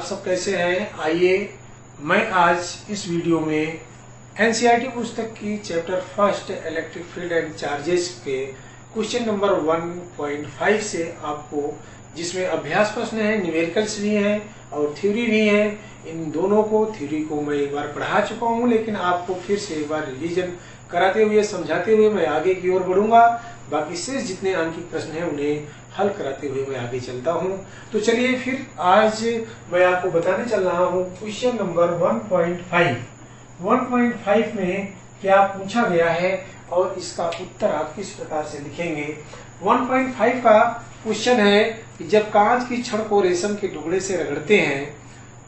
सब कैसे हैं। आइए मैं आज इस वीडियो में एनसीईआरटी पुस्तक की chapter first electric field and charges के क्वेश्चन नंबर 1.5 से आपको, जिसमें अभ्यास प्रश्न है, न्यूमेरिकल्स भी हैं और थ्योरी भी है, इन दोनों को थ्योरी को मैं एक बार पढ़ा चुका हूं, लेकिन आपको फिर से एक बार रिवीजन कराते हुए समझाते हुए मैं आगे की ओर बढ़ूंगा। बाकी शेष जितने आंकिक प्रश्न हैं उन्हें हल कराते हुए मैं आगे चलता हूं। तो चलिए फिर आज मैं आपको बताने चल रहा हूं क्वेश्चन नंबर 1.5 में क्या पूछा गया है और इसका उत्तर आप किस प्रकार से लिखेंगे। 1.5 का क्वेश्चन है कि जब कांच की छड़ को रेशम के टुकड़े से रगड़ते हैं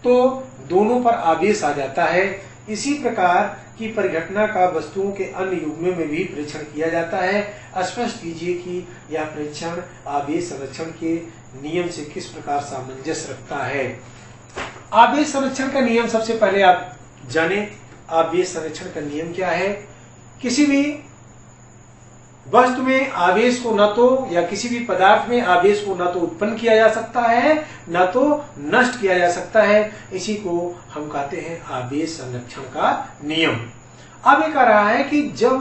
तो दोनों पर आवेश आ जाता है। इसी प्रकार की परिघटना का वस्तुओं के अन्य युग्मों में भी परीक्षण किया जाता है। स्पष्ट कीजिए कि यह परीक्षण आवेश संरक्षण के नियम से किस प्रकार सामंजस्य रखता है। आवेश संरक्षण का नियम सबसे पहले आप जाने। आवेश संरक्षण का नियम क्या है? किसी भी वस्तु में आवेश को न तो या किसी भी पदार्थ में आवेश को न तो उत्पन्न किया जा सकता है न तो नष्ट किया जा सकता है। इसी को हम कहते हैं आवेश संरक्षण का नियम। अब ये कह रहा है कि जब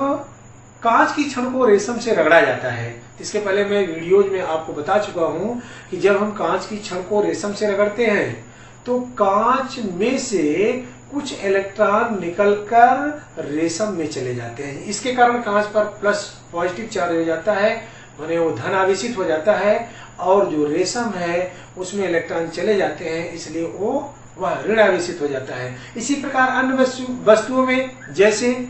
कांच की छड़ को रेशम से रगड़ा जाता है, इसके पहले मैं वीडियोज में आपको बता चुका हूं कि जब हम कांच की छड़ को रेशम से रगड़ते हैं तो कांच में से कुछ इलेक्ट्रॉन निकलकर रेशम में चले जाते हैं। इसके कारण कांच पर प्लस पॉजिटिव चार्ज हो जाता है, माने वो धन आवेशित हो जाता है, और जो रेशम है उसमें इलेक्ट्रॉन चले जाते हैं, इसलिए वह ऋण आवेशित हो जाता है। इसी प्रकार अन्य वस्तुओं में, जैसे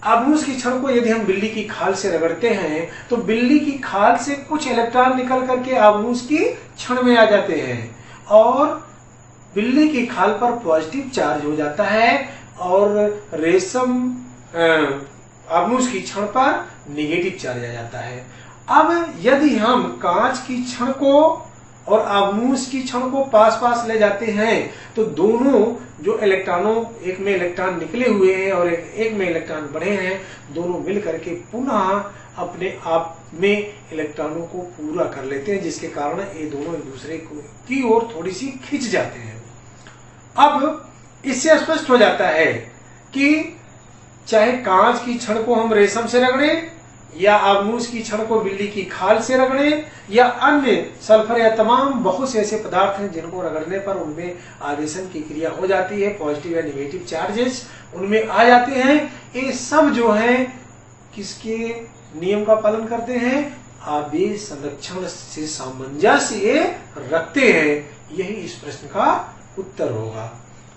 आबनूस की छड़ को यदि हम बिल्ली की खाल से रगड़ते हैं तो बिल्ली की खाल से कुछ इलेक्ट्रॉन निकल करके आबनूस की छड़ में आ जाते हैं और बिल्ली की खाल पर पॉजिटिव चार्ज हो जाता है और रेशम आबनूस की छड़ पर नेगेटिव चार्ज आ जाता है। अब यदि हम कांच की छड़ को और आबनूस की छड़ को पास पास ले जाते हैं तो दोनों जो इलेक्ट्रॉनों, एक में इलेक्ट्रॉन निकले हुए हैं और एक में इलेक्ट्रॉन बढ़े हैं, दोनों मिल करके पुनः अपने आप में इलेक्ट्रॉनों को पूरा कर लेते हैं, जिसके कारण ये दोनों एक दूसरे की ओर थोड़ी सी खिंच जाते हैं। अब इससे स्पष्ट हो जाता है कि चाहे कांच की छड़ को हम रेशम से रगड़े या आबनूस की छड़ को बिल्ली की खाल से रगड़े या अन्य सल्फर या तमाम बहुत से ऐसे पदार्थ हैं जिनको रगड़ने पर उनमें आवेशन की क्रिया हो जाती है, पॉजिटिव या नेगेटिव चार्जेस उनमें आ जाते हैं। ये सब जो है किसके नियम का पालन करते हैं? आवेश संरक्षण से सामंजस्य रखते हैं। यही इस प्रश्न का उत्तर होगा।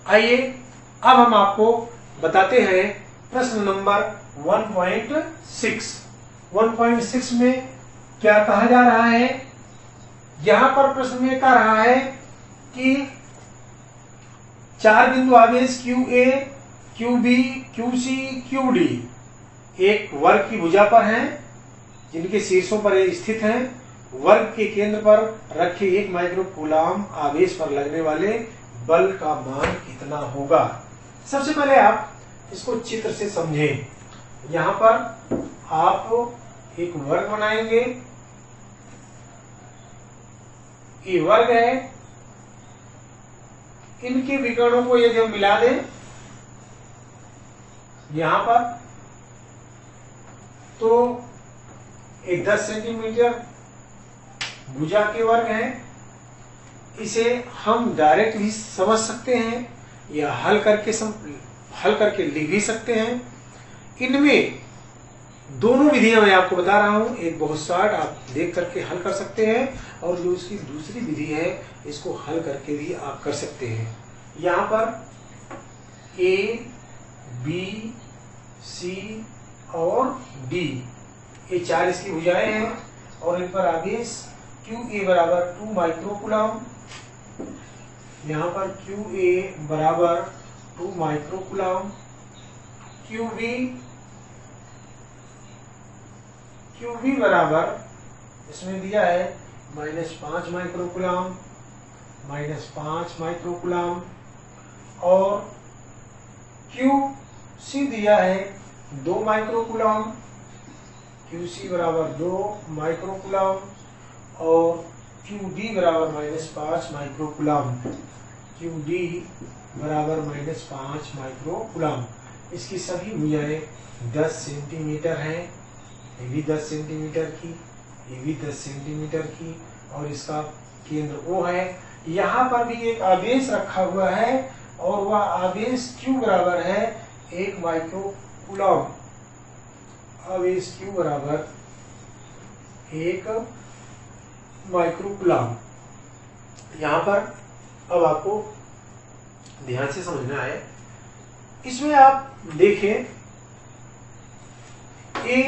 आइए अब हम आपको बताते हैं प्रश्न नंबर 1.6। 1.6 में क्या कहा जा रहा है? यहां पर प्रश्न में कह रहा है कि 4 बिंदु आवेश QA, QB, QC, QD एक वर्ग की भुजा पर हैं, जिनके शीर्षों पर ये स्थित हैं। वर्ग के केंद्र पर रखे 1 माइक्रो कूलाम आवेश पर लगने वाले बल का मान कितना होगा। सबसे पहले आप इसको चित्र से समझें। यहां पर आप एक वर्ग बनाएंगे, ये वर्ग है, इनके विकर्णों को यदि हम मिला दें यहां पर तो एक 10 सेंटीमीटर भुजा के वर्ग है। इसे हम डायरेक्ट भी समझ सकते हैं या हल करके लिख भी सकते हैं। इनमें दोनों विधियां मैं आपको बता रहा हूं, एक बहुत शॉर्ट आप देख करके हल कर सकते हैं और जो इसकी दूसरी विधि है इसको हल करके भी आप कर सकते हैं। यहां पर A, B, C और D ये 4 इसकी भुजाएं हैं और इन पर आवेश QA बराबर 2 माइक्रो कूलाम, यहाँ पर QA बराबर 2 माइक्रो कूलाम, QB बराबर इसमें दिया है -5 माइक्रो कूलाम, -5 माइक्रो कूलाम, और QC दिया है 2 माइक्रो कूलाम, QC बराबर 2 माइक्रो कूलाम, और QD बराबर -5 माइक्रोकुलम, QD बराबर -5 माइक्रोकुलम। इसकी सभी भुजाएं 10 सेंटीमीटर हैं, ये भी 10 सेंटीमीटर की, ये भी 10 सेंटीमीटर की, और इसका केंद्र O है। यहाँ पर भी एक आवेश रखा हुआ है और वह आवेश Q बराबर है 1 माइक्रोकुलम। आवेश Q बराबर 1 माइक्रोकुलम। यहाँ पर अब आपको ध्यान से समझना है, इसमें आप देखें A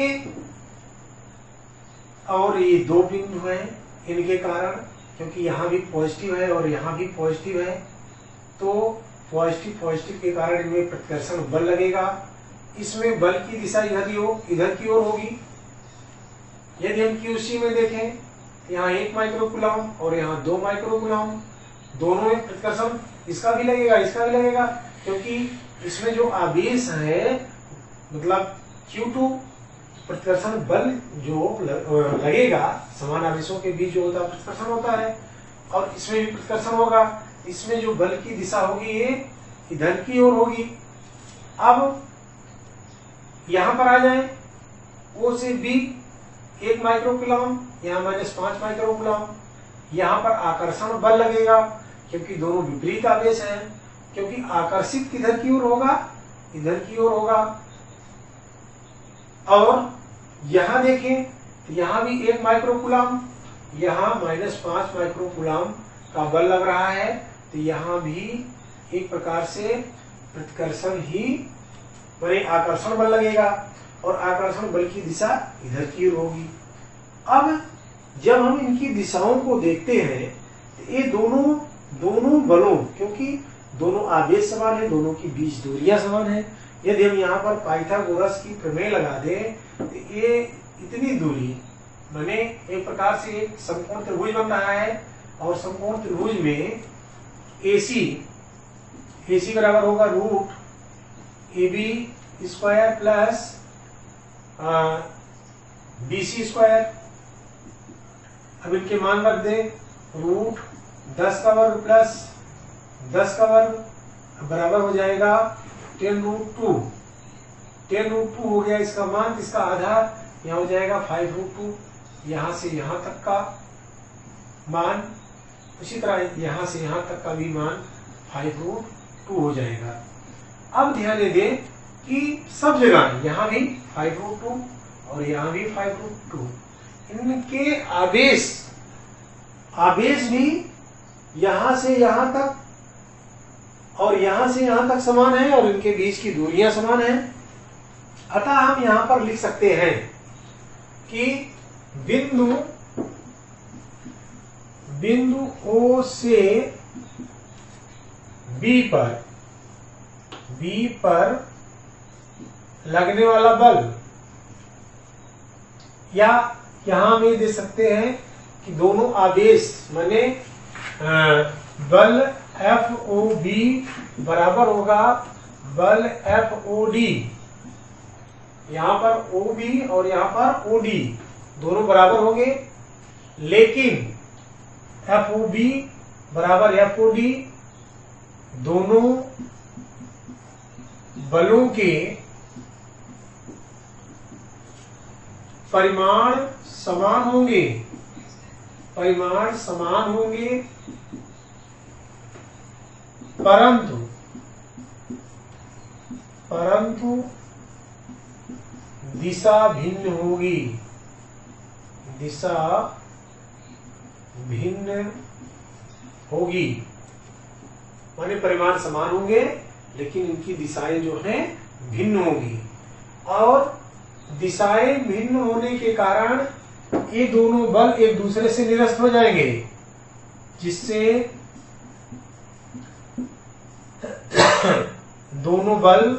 और ये दो बिंदु हैं, इनके कारण, क्योंकि यहाँ भी पॉजिटिव है और यहाँ भी पॉजिटिव है, तो पॉजिटिव के कारण इनमें प्रतिकर्षण बल लगेगा। इसमें बल की दिशा इधर की ओर होगी। यदि हम QC में देखें, यहाँ 1 माइक्रोकुलम और यहाँ 2 माइक्रोकुलम, दोनों में प्रतिकर्षण इसका भी लगेगा, इसका भी लगेगा, क्योंकि इसमें जो आवेश है, मतलब Q2 प्रतिकर्षण बल जो लगेगा, समान आवेशों के बीच जो होता है प्रतिकर्षण होता है, और इसमें भी प्रतिकर्षण होगा। इसमें जो बल की दिशा होगी ये इधर की ओर होगी। अब यहां पर आ जाए, O से B 1 माइक्रोकुलम, यहाँ -5 माइक्रोकुलम। यहाँ पर आकर्षण बल लगेगा, क्योंकि दोनों विपरीत आवेश हैं, क्योंकि आकर्षित किधर की ओर होगा, इधर की ओर होगा। और यहां देखें तो यहां भी 1 माइक्रोकुलम, यहां -5 माइक्रोकुलम का बल लग रहा है, तो यहां भी एक प्रकार से प्रतिकर्षण ही माने आकर्षण बल लगेगा, और आकर्षण बल की दिशा इधर की ओर होगी। अब जब हम इनकी दिशाओं को देखते हैं, तो ये दोनों बलों, क्योंकि दोनों आवेश समान है, दोनों की बीच दूरियां समान है। यदि हम यहाँ पर पाइथागोरस की प्रमेय लगा दें, तो ये इतनी दूरी माने एक प्रकार से एक समकोण त्रिभुज बन रहा है, और समकोण त्रिभुज में AC बराबर होगा √AB² प्लस BC²। अब इनके मान रख दें, √10 का वर्ग प्लस 10 का वर्ग बराबर हो जाएगा 10√2। 10√2 हो गया इसका मान, इसका आधा यहाँ हो जाएगा 5√2। यहाँ से यहाँ तक का मान, उसी तरह यहाँ से यहाँ तक का भी मान 5√2 हो जाएगा। अब ध्यान दें कि सब जगह यहाँ भी 5√2 और यहाँ भी 5√2, इनके आवेश भी यहाँ से यहाँ तक और यहाँ से यहाँ तक समान है, और इनके बीच की दूरियां समान है। अतः हम यहाँ पर लिख सकते हैं कि बिंदु O से B पर लगने वाला बल, या यहां हम ये दे सकते हैं कि दोनों आवेश माने बल FOB बराबर होगा बल FOD। यहाँ पर OB और यहाँ पर OD दोनों बराबर होंगे, लेकिन FOB बराबर FOD दोनों बलों के परिमाण समान होंगे, परंतु दिशा भिन्न होगी, माने परिमाण समान होंगे लेकिन इनकी दिशाएं जो हैं भिन्न होगी। और दिशाएं भिन्न होने के कारण ये दोनों बल एक दूसरे से निरस्त हो जाएंगे, जिससे दोनों बल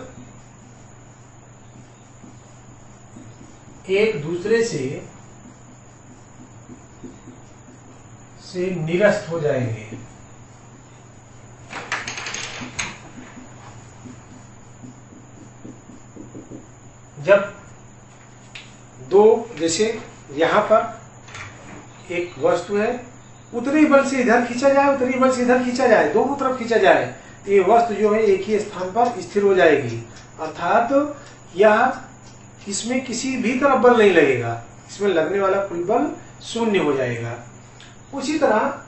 एक दूसरे से निरस्त हो जाएंगे। जब दो, जैसे यहां पर एक वस्तु है उतने बल से इधर खींचा जाए, उतने बल से इधर खींचा जाए, दोनों तरफ खींचा जाए, तो ये वस्तु जो है एक ही स्थान पर स्थिर हो जाएगी। अर्थात यह इसमें किसी भी तरफ बल नहीं लगेगा, इसमें लगने वाला कुल बल शून्य हो जाएगा। उसी तरह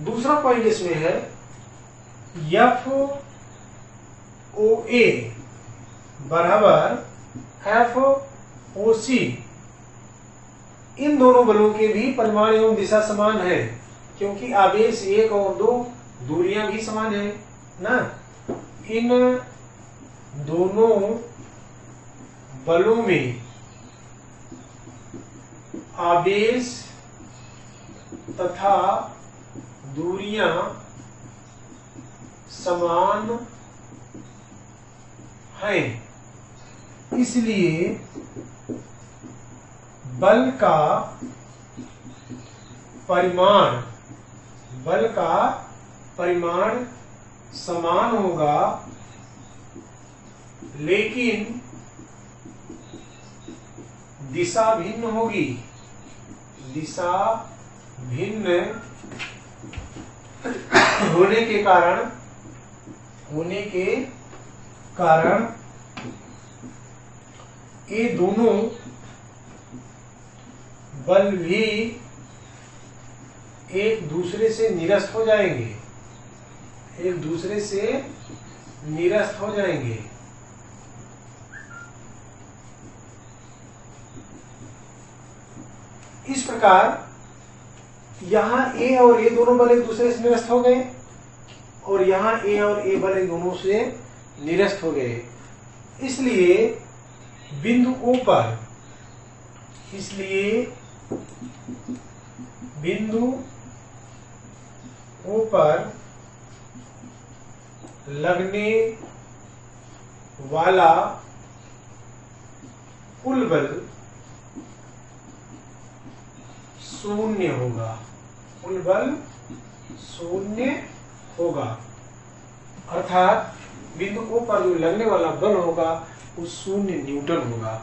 दूसरा पॉइंट इसमें है FOA बराबर FOC। इन दोनों बलों के भी परिमाण एवं दिशा समान है, क्योंकि आवेश 1 और 2 दूरियां भी समान है ना। इन दोनों बलों में आवेश तथा दूरियां समान हैं, इसलिए बल का परिमाण समान होगा, लेकिन दिशा भिन्न होगी। दिशा भिन्न होने के कारण ये दोनों बल भी एक दूसरे से निरस्त हो जाएंगे, एक दूसरे से निरस्त हो जाएंगे। इस प्रकार यहां ए और ए दोनों बल एक दूसरे से निरस्त हो गए, और यहां ए और ए बल एक दोनों से निरस्त हो गए। इसलिए बिंदु O पर लगने वाला कुल बल शून्य होगा, कुल बल शून्य होगा। अर्थात बिंदु O पर जो लगने वाला बल होगा वो 0 न्यूटन होगा।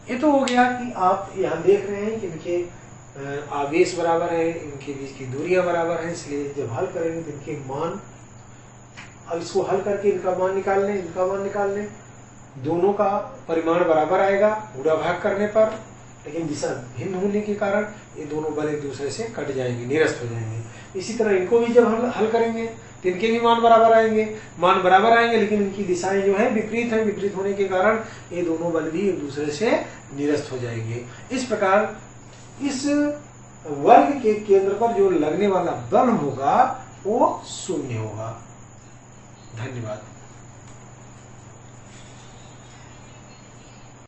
ये तो हो गया कि आप यहाँ देख रहे हैं कि इनके आवेश बराबर है, इनके बीच की दूरियां बराबर है, इसलिए जब हल करेंगे तो इनके मान, अब इसको हल करके इनका मान निकाल लें, इनका मान निकाल लें, दोनों का परिमाण बराबर आएगा पूरा भाग करने पर, लेकिन दिशा भिन्न होने के कारण ये दोनों बल एक दूसरे से कट जाएंगे, निरस्त हो जाएंगे। इसी तरह इनको भी जब हम हल करेंगे तो इनके भी मान बराबर आएंगे, लेकिन इनकी दिशाएं जो है विपरीत हैं, विपरीत होने के कारण ये दोनों बल भी एक दूसरे से निरस्त हो जाएंगे। इस प्रकार इस वर्ग के केंद्र पर जो लगने वाला बल होगा वो 0 होगा। धन्यवाद।